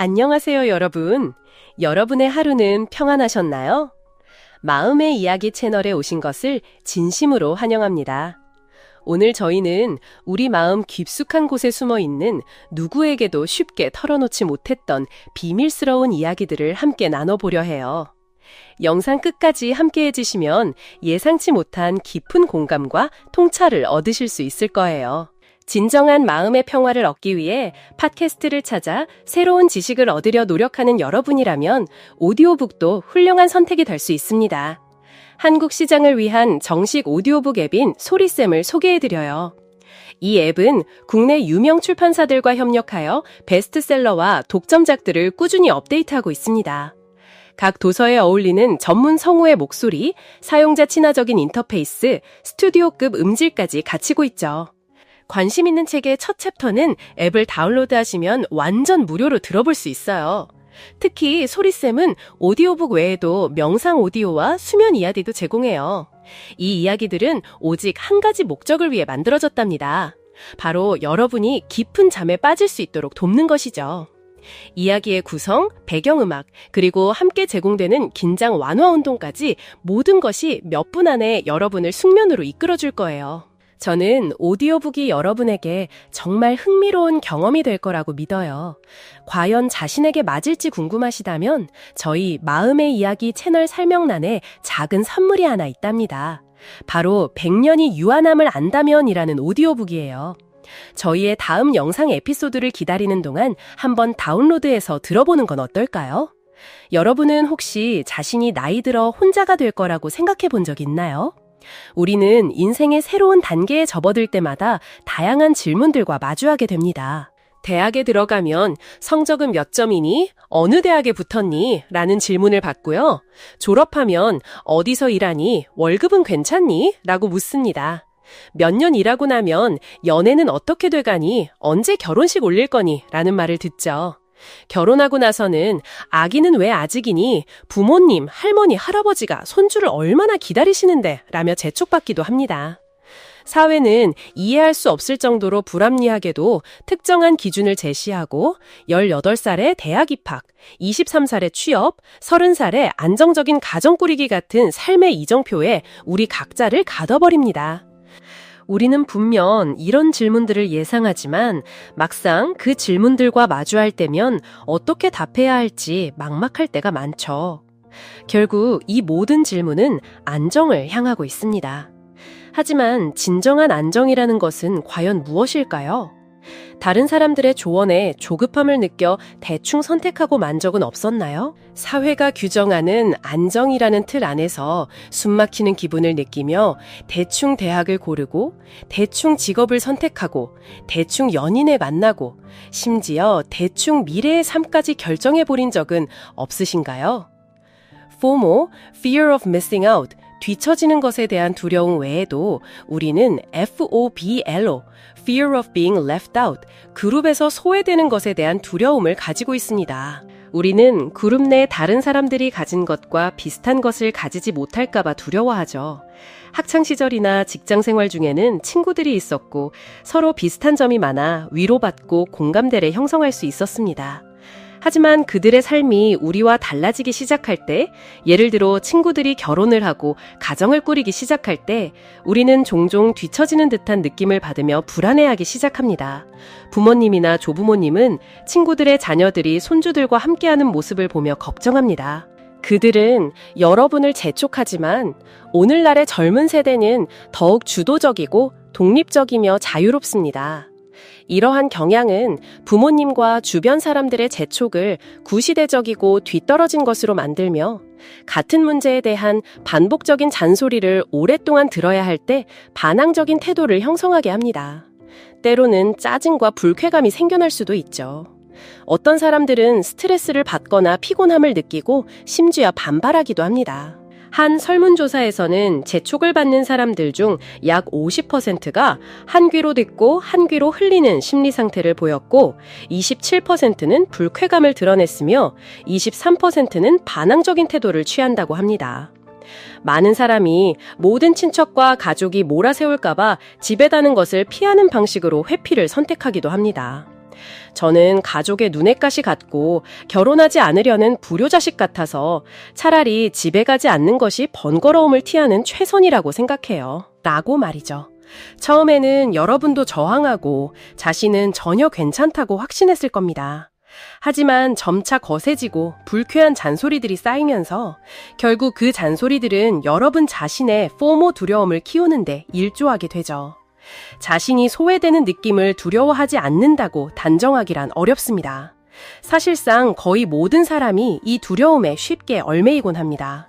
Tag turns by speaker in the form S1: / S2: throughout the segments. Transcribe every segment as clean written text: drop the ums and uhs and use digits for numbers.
S1: 안녕하세요, 여러분. 여러분의 하루는 평안하셨나요? 마음의 이야기 채널에 오신 것을 진심으로 환영합니다. 오늘 저희는 우리 마음 깊숙한 곳에 숨어 있는 누구에게도 쉽게 털어놓지 못했던 비밀스러운 이야기들을 함께 나눠보려 해요. 영상 끝까지 함께 해주시면 예상치 못한 깊은 공감과 통찰을 얻으실 수 있을 거예요. 진정한 마음의 평화를 얻기 위해 팟캐스트를 찾아 새로운 지식을 얻으려 노력하는 여러분이라면 오디오북도 훌륭한 선택이 될 수 있습니다. 한국 시장을 위한 정식 오디오북 앱인 소리쌤을 소개해드려요. 이 앱은 국내 유명 출판사들과 협력하여 베스트셀러와 독점작들을 꾸준히 업데이트하고 있습니다. 각 도서에 어울리는 전문 성우의 목소리, 사용자 친화적인 인터페이스, 스튜디오급 음질까지 갖추고 있죠. 관심 있는 책의 첫 챕터는 앱을 다운로드하시면 완전 무료로 들어볼 수 있어요. 특히 소리쌤은 오디오북 외에도 명상 오디오와 수면 이야기도 제공해요. 이 이야기들은 오직 한 가지 목적을 위해 만들어졌답니다. 바로 여러분이 깊은 잠에 빠질 수 있도록 돕는 것이죠. 이야기의 구성, 배경음악, 그리고 함께 제공되는 긴장 완화 운동까지 모든 것이 몇 분 안에 여러분을 숙면으로 이끌어줄 거예요. 저는 오디오북이 여러분에게 정말 흥미로운 경험이 될 거라고 믿어요. 과연 자신에게 맞을지 궁금하시다면 저희 마음의 이야기 채널 설명란에 작은 선물이 하나 있답니다. 바로 100년이 유한함을 안다면이라는 오디오북이에요. 저희의 다음 영상 에피소드를 기다리는 동안 한번 다운로드해서 들어보는 건 어떨까요? 여러분은 혹시 자신이 나이 들어 혼자가 될 거라고 생각해 본 적 있나요? 우리는 인생의 새로운 단계에 접어들 때마다 다양한 질문들과 마주하게 됩니다. 대학에 들어가면 성적은 몇 점이니? 어느 대학에 붙었니? 라는 질문을 받고요. 졸업하면 어디서 일하니? 월급은 괜찮니? 라고 묻습니다. 몇 년 일하고 나면 연애는 어떻게 돼가니? 언제 결혼식 올릴 거니? 라는 말을 듣죠. 결혼하고 나서는 아기는 왜 아직이니? 부모님, 할머니, 할아버지가 손주를 얼마나 기다리시는데? 라며 재촉받기도 합니다. 사회는 이해할 수 없을 정도로 불합리하게도 특정한 기준을 제시하고 18살에 대학 입학, 23살에 취업, 30살에 안정적인 가정 꾸리기 같은 삶의 이정표에 우리 각자를 가둬버립니다. 우리는 분명 이런 질문들을 예상하지만 막상 그 질문들과 마주할 때면 어떻게 답해야 할지 막막할 때가 많죠. 결국 이 모든 질문은 안정을 향하고 있습니다. 하지만 진정한 안정이라는 것은 과연 무엇일까요? 다른 사람들의 조언에 조급함을 느껴 대충 선택하고 만 적은 없었나요? 사회가 규정하는 안정이라는 틀 안에서 숨막히는 기분을 느끼며 대충 대학을 고르고 대충 직업을 선택하고 대충 연인을 만나고 심지어 대충 미래의 삶까지 결정해버린 적은 없으신가요? FOMO, Fear of Missing Out, 뒤처지는 것에 대한 두려움 외에도 우리는 FOBLO, Fear of Being Left Out, 그룹에서 소외되는 것에 대한 두려움을 가지고 있습니다. 우리는 그룹 내 다른 사람들이 가진 것과 비슷한 것을 가지지 못할까 봐 두려워하죠. 학창시절이나 직장생활 중에는 친구들이 있었고 서로 비슷한 점이 많아 위로받고 공감대를 형성할 수 있었습니다. 하지만 그들의 삶이 우리와 달라지기 시작할 때, 예를 들어 친구들이 결혼을 하고 가정을 꾸리기 시작할 때 우리는 종종 뒤처지는 듯한 느낌을 받으며 불안해하기 시작합니다. 부모님이나 조부모님은 친구들의 자녀들이 손주들과 함께하는 모습을 보며 걱정합니다. 그들은 여러분을 재촉하지만 오늘날의 젊은 세대는 더욱 주도적이고 독립적이며 자유롭습니다. 이러한 경향은 부모님과 주변 사람들의 재촉을 구시대적이고 뒤떨어진 것으로 만들며 같은 문제에 대한 반복적인 잔소리를 오랫동안 들어야 할 때 반항적인 태도를 형성하게 합니다. 때로는 짜증과 불쾌감이 생겨날 수도 있죠. 어떤 사람들은 스트레스를 받거나 피곤함을 느끼고 심지어 반발하기도 합니다. 한 설문조사에서는 재촉을 받는 사람들 중 약 50%가 한 귀로 듣고 한 귀로 흘리는 심리 상태를 보였고 27%는 불쾌감을 드러냈으며 23%는 반항적인 태도를 취한다고 합니다. 많은 사람이 모든 친척과 가족이 몰아세울까봐 집에 다는 것을 피하는 방식으로 회피를 선택하기도 합니다. 저는 가족의 눈엣가시 같고 결혼하지 않으려는 불효자식 같아서 차라리 집에 가지 않는 것이 번거로움을 티하는 최선이라고 생각해요. 라고 말이죠. 처음에는 여러분도 저항하고 자신은 전혀 괜찮다고 확신했을 겁니다. 하지만 점차 거세지고 불쾌한 잔소리들이 쌓이면서 결국 그 잔소리들은 여러분 자신의 포모 두려움을 키우는데 일조하게 되죠. 자신이 소외되는 느낌을 두려워하지 않는다고 단정하기란 어렵습니다. 사실상 거의 모든 사람이 이 두려움에 쉽게 얽매이곤 합니다.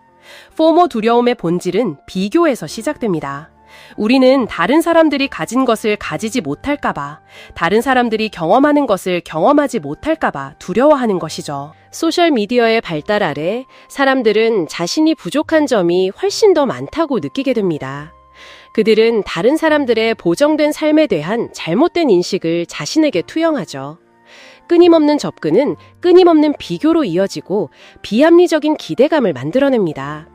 S1: 포모 두려움의 본질은 비교에서 시작됩니다. 우리는 다른 사람들이 가진 것을 가지지 못할까봐, 다른 사람들이 경험하는 것을 경험하지 못할까봐 두려워하는 것이죠. 소셜미디어의 발달 아래 사람들은 자신이 부족한 점이 훨씬 더 많다고 느끼게 됩니다. 그들은 다른 사람들의 보정된 삶에 대한 잘못된 인식을 자신에게 투영하죠. 끊임없는 접근은 끊임없는 비교로 이어지고 비합리적인 기대감을 만들어냅니다.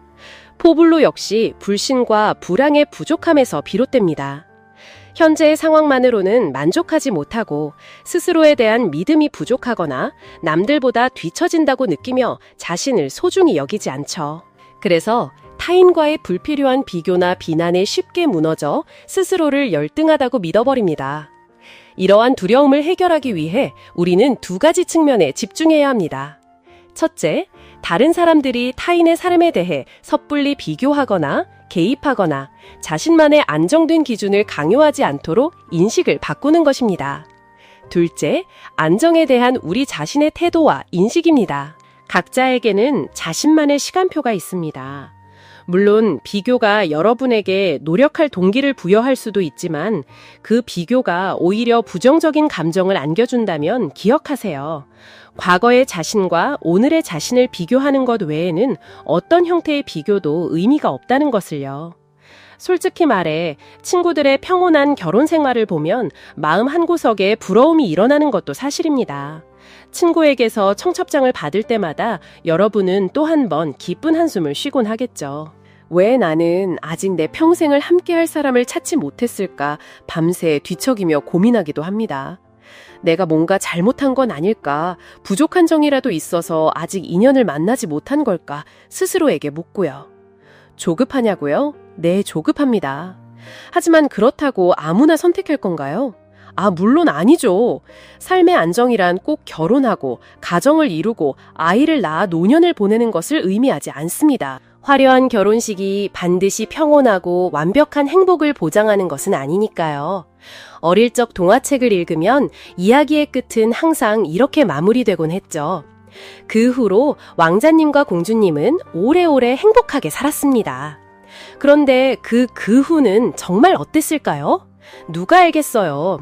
S1: 포불로 역시 불신과 불황의 부족함에서 비롯됩니다. 현재의 상황만으로는 만족하지 못하고 스스로에 대한 믿음이 부족하거나 남들보다 뒤처진다고 느끼며 자신을 소중히 여기지 않죠. 그래서 타인과의 불필요한 비교나 비난에 쉽게 무너져 스스로를 열등하다고 믿어버립니다. 이러한 두려움을 해결하기 위해 우리는 두 가지 측면에 집중해야 합니다. 첫째, 다른 사람들이 타인의 삶에 대해 섣불리 비교하거나 개입하거나 자신만의 안정된 기준을 강요하지 않도록 인식을 바꾸는 것입니다. 둘째, 안정에 대한 우리 자신의 태도와 인식입니다. 각자에게는 자신만의 시간표가 있습니다. 물론 비교가 여러분에게 노력할 동기를 부여할 수도 있지만 그 비교가 오히려 부정적인 감정을 안겨준다면 기억하세요. 과거의 자신과 오늘의 자신을 비교하는 것 외에는 어떤 형태의 비교도 의미가 없다는 것을요. 솔직히 말해 친구들의 평온한 결혼 생활을 보면 마음 한구석에 부러움이 일어나는 것도 사실입니다. 친구에게서 청첩장을 받을 때마다 여러분은 또 한 번 기쁜 한숨을 쉬곤 하겠죠. 왜 나는 아직 내 평생을 함께할 사람을 찾지 못했을까 밤새 뒤척이며 고민하기도 합니다. 내가 뭔가 잘못한 건 아닐까, 부족한 점이라도 있어서 아직 인연을 만나지 못한 걸까 스스로에게 묻고요. 조급하냐고요? 네, 조급합니다. 하지만 그렇다고 아무나 선택할 건가요? 물론 아니죠. 삶의 안정이란 꼭 결혼하고 가정을 이루고 아이를 낳아 노년을 보내는 것을 의미하지 않습니다. 화려한 결혼식이 반드시 평온하고 완벽한 행복을 보장하는 것은 아니니까요. 어릴 적 동화책을 읽으면 이야기의 끝은 항상 이렇게 마무리되곤 했죠. 그 후로 왕자님과 공주님은 오래오래 행복하게 살았습니다. 그런데 그 후는 정말 어땠을까요? 누가 알겠어요.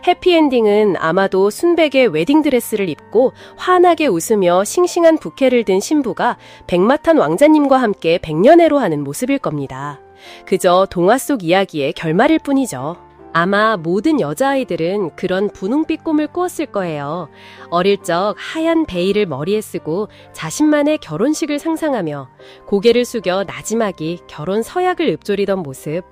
S1: 해피엔딩은 아마도 순백의 웨딩드레스를 입고 환하게 웃으며 싱싱한 부케를 든 신부가 백마탄 왕자님과 함께 백년해로 하는 모습일 겁니다. 그저 동화 속 이야기의 결말일 뿐이죠. 아마 모든 여자아이들은 그런 분홍빛 꿈을 꾸었을 거예요. 어릴 적 하얀 베일을 머리에 쓰고 자신만의 결혼식을 상상하며 고개를 숙여 나지막이 결혼 서약을 읊조리던 모습.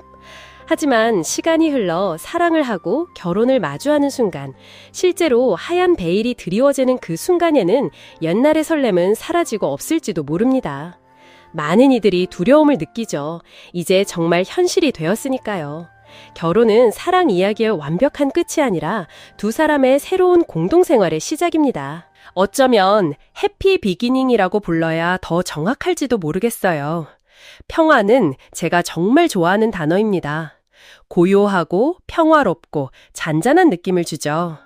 S1: 하지만 시간이 흘러 사랑을 하고 결혼을 마주하는 순간, 실제로 하얀 베일이 드리워지는 그 순간에는 옛날의 설렘은 사라지고 없을지도 모릅니다. 많은 이들이 두려움을 느끼죠. 이제 정말 현실이 되었으니까요. 결혼은 사랑 이야기의 완벽한 끝이 아니라 두 사람의 새로운 공동생활의 시작입니다. 어쩌면 해피 비기닝이라고 불러야 더 정확할지도 모르겠어요. 평화는 제가 정말 좋아하는 단어입니다. 고요하고 평화롭고 잔잔한 느낌을 주죠.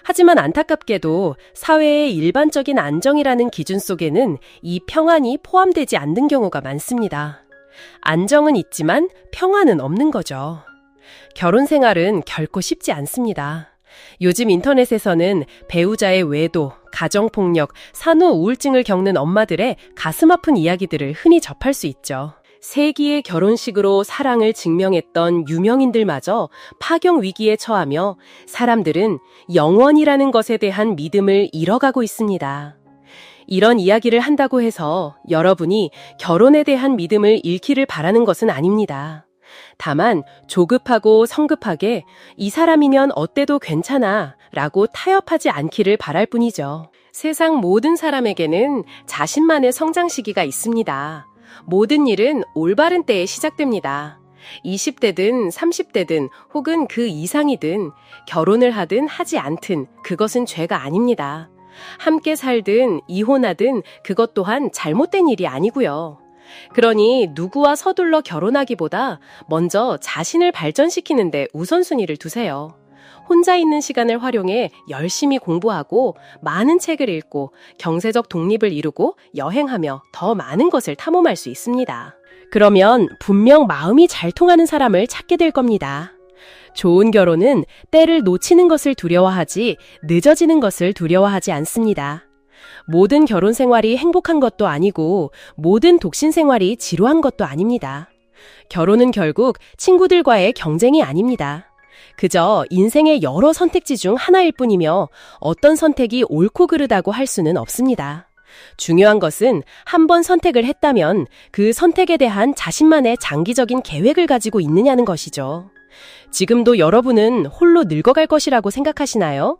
S1: 하지만 안타깝게도 사회의 일반적인 안정이라는 기준 속에는 이 평안이 포함되지 않는 경우가 많습니다. 안정은 있지만 평안은 없는 거죠. 결혼 생활은 결코 쉽지 않습니다. 요즘 인터넷에서는 배우자의 외도, 가정폭력, 산후 우울증을 겪는 엄마들의 가슴 아픈 이야기들을 흔히 접할 수 있죠. 세기의 결혼식으로 사랑을 증명했던 유명인들마저 파경 위기에 처하며 사람들은 영원이라는 것에 대한 믿음을 잃어가고 있습니다. 이런 이야기를 한다고 해서 여러분이 결혼에 대한 믿음을 잃기를 바라는 것은 아닙니다. 다만 조급하고 성급하게 이 사람이면 어때도 괜찮아 라고 타협하지 않기를 바랄 뿐이죠. 세상 모든 사람에게는 자신만의 성장 시기가 있습니다. 모든 일은 올바른 때에 시작됩니다. 20대든 30대든 혹은 그 이상이든 결혼을 하든 하지 않든 그것은 죄가 아닙니다. 함께 살든 이혼하든 그것 또한 잘못된 일이 아니고요. 그러니 누구와 서둘러 결혼하기보다 먼저 자신을 발전시키는 데 우선순위를 두세요. 혼자 있는 시간을 활용해 열심히 공부하고 많은 책을 읽고 경제적 독립을 이루고 여행하며 더 많은 것을 탐험할 수 있습니다. 그러면 분명 마음이 잘 통하는 사람을 찾게 될 겁니다. 좋은 결혼은 때를 놓치는 것을 두려워하지 늦어지는 것을 두려워하지 않습니다. 모든 결혼 생활이 행복한 것도 아니고 모든 독신 생활이 지루한 것도 아닙니다. 결혼은 결국 친구들과의 경쟁이 아닙니다. 그저 인생의 여러 선택지 중 하나일 뿐이며 어떤 선택이 옳고 그르다고 할 수는 없습니다. 중요한 것은 한 번 선택을 했다면 그 선택에 대한 자신만의 장기적인 계획을 가지고 있느냐는 것이죠. 지금도 여러분은 홀로 늙어갈 것이라고 생각하시나요?